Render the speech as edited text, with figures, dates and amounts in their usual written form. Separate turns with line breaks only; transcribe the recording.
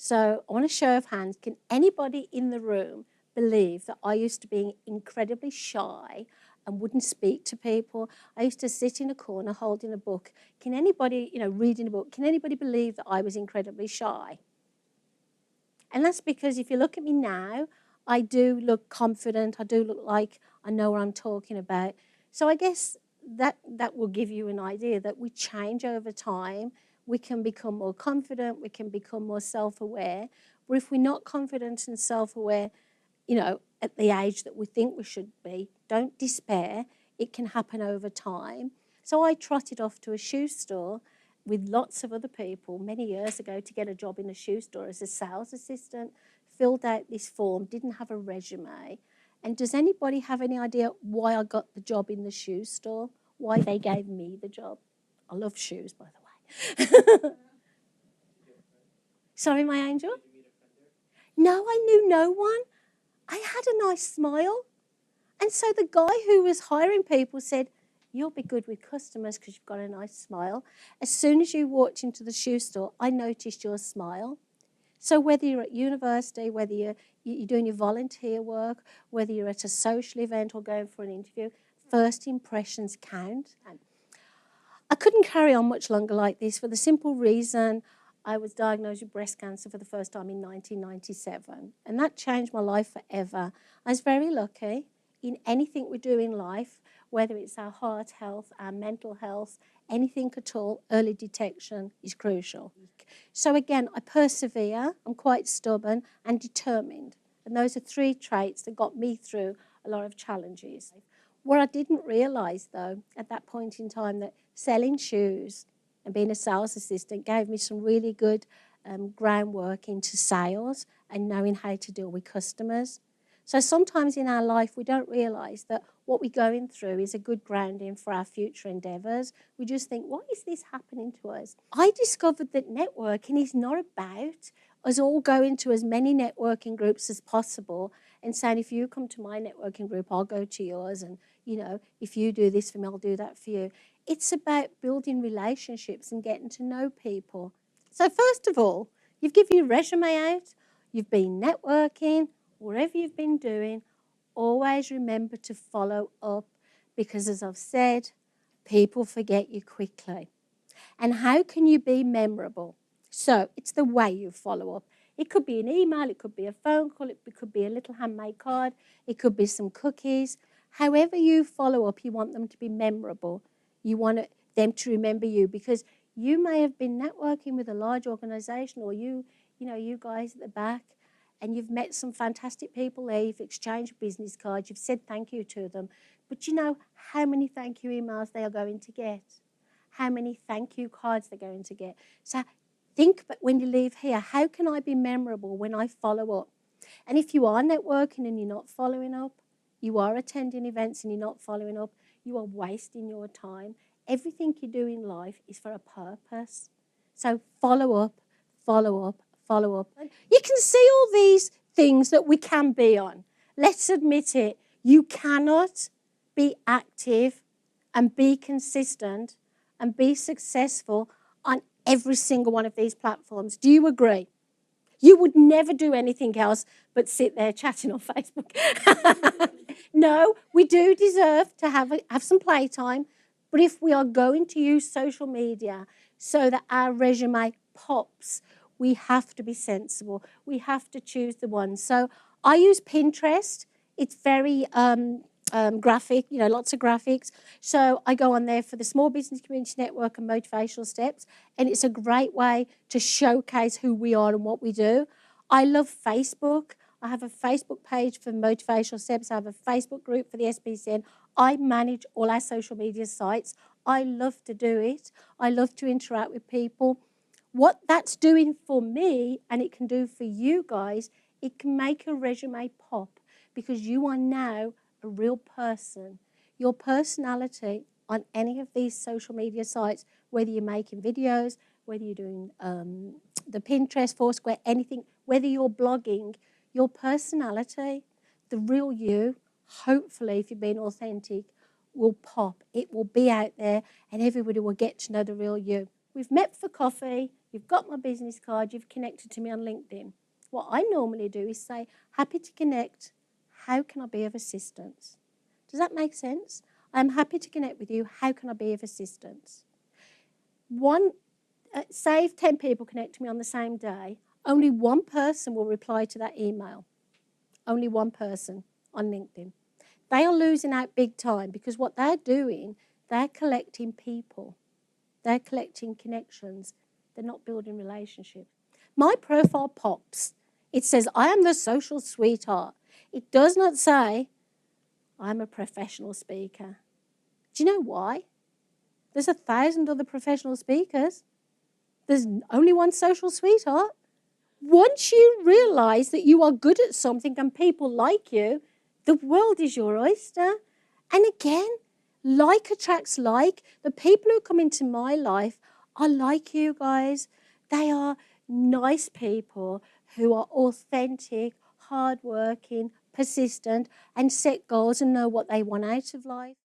So I want a show of hands. Can anybody in the room believe that I used to be incredibly shy and wouldn't speak to people? I used to sit in a corner holding a book. Can anybody, reading a book, can anybody believe that I was incredibly shy? And that's because if you look at me now, I do look confident. I do look like I know what I'm talking about. So I guess that will give you an idea that we change over time. We can become more confident. We can become more self-aware. But if we're not confident and self-aware, at the age that we think we should be, don't despair. It can happen over time. So I trotted off to a shoe store with lots of other people many years ago to get a job in a shoe store as a sales assistant, filled out this form, didn't have a resume. And does anybody have any idea why I got the job in the shoe store? Why they gave me the job? I love shoes, by the way. Sorry, my angel? No, I knew no one. I had a nice smile. And so the guy who was hiring people said, you'll be good with customers because you've got a nice smile. As soon as you walked into the shoe store, I noticed your smile. So whether you're at university, whether you're doing your volunteer work, whether you're at a social event or going for an interview, first impressions count. I couldn't carry on much longer like this for the simple reason I was diagnosed with breast cancer for the first time in 1997. And that changed my life forever. I was very lucky in anything we do in life, whether it's our heart health, our mental health, anything at all, early detection is crucial. So again, I persevere, I'm quite stubborn and determined. And those are three traits that got me through a lot of challenges. What I didn't realise, though, at that point in time, that selling shoes and being a sales assistant gave me some really good groundwork into sales and knowing how to deal with customers. So sometimes in our life, we don't realise that what we're going through is a good grounding for our future endeavours. We just think, why is this happening to us? I discovered that networking is not about us all going to as many networking groups as possible and saying, if you come to my networking group, I'll go to yours. And, if you do this for me, I'll do that for you. It's about building relationships and getting to know people. So first of all, you've given your resume out, you've been networking, whatever you've been doing, always remember to follow up because, as I've said, people forget you quickly. And how can you be memorable? So it's the way you follow up. It could be an email, it could be a phone call, it could be a little handmade card, it could be some cookies. However you follow up, you want them to be memorable. You want them to remember you because you may have been networking with a large organisation or you guys at the back, and you've met some fantastic people there, you've exchanged business cards, you've said thank you to them. But you know how many thank you emails they are going to get? How many thank you cards they're going to get? So think when you leave here, how can I be memorable when I follow up? And if you are networking and you're not following up, you are attending events and you're not following up, you are wasting your time. Everything you do in life is for a purpose. So follow up, follow up, follow up. You can see all these things that we can be on. Let's admit it. You cannot be active and be consistent and be successful on every single one of these platforms. Do you agree? You would never do anything else but sit there chatting on Facebook. No, we do deserve to have some playtime, but if we are going to use social media so that our resume pops, we have to be sensible. We have to choose the ones. So I use Pinterest. It's very graphic, lots of graphics. So I go on there for the Small Business Community Network and Motivational Steps, and it's a great way to showcase who we are and what we do. I love Facebook. I have a Facebook page for Motivational Steps. I have a Facebook group for the SBCN. I manage all our social media sites. I love to do it. I love to interact with people. What that's doing for me, and it can do for you guys, it can make a resume pop because you are now a real person. Your personality on any of these social media sites, whether you're making videos, whether you're doing the Pinterest, Foursquare, anything, whether you're blogging, your personality, the real you, hopefully, if you're being authentic, will pop. It will be out there and everybody will get to know the real you. We've met for coffee. You've got my business card, you've connected to me on LinkedIn. What I normally do is say, happy to connect, how can I be of assistance? Does that make sense? I'm happy to connect with you, how can I be of assistance? Say if 10 people connect to me on the same day, only one person will reply to that email. Only one person on LinkedIn. They are losing out big time because what they're doing, they're collecting people. They're collecting connections. They're not building relationships. My profile pops. It says, I am the social sweetheart. It does not say, I'm a professional speaker. Do you know why? There's 1,000 other professional speakers. There's only one social sweetheart. Once you realize that you are good at something and people like you, the world is your oyster. And again, like attracts like. The people who come into my life are like you guys. They are nice people who are authentic, hardworking, persistent, and set goals and know what they want out of life.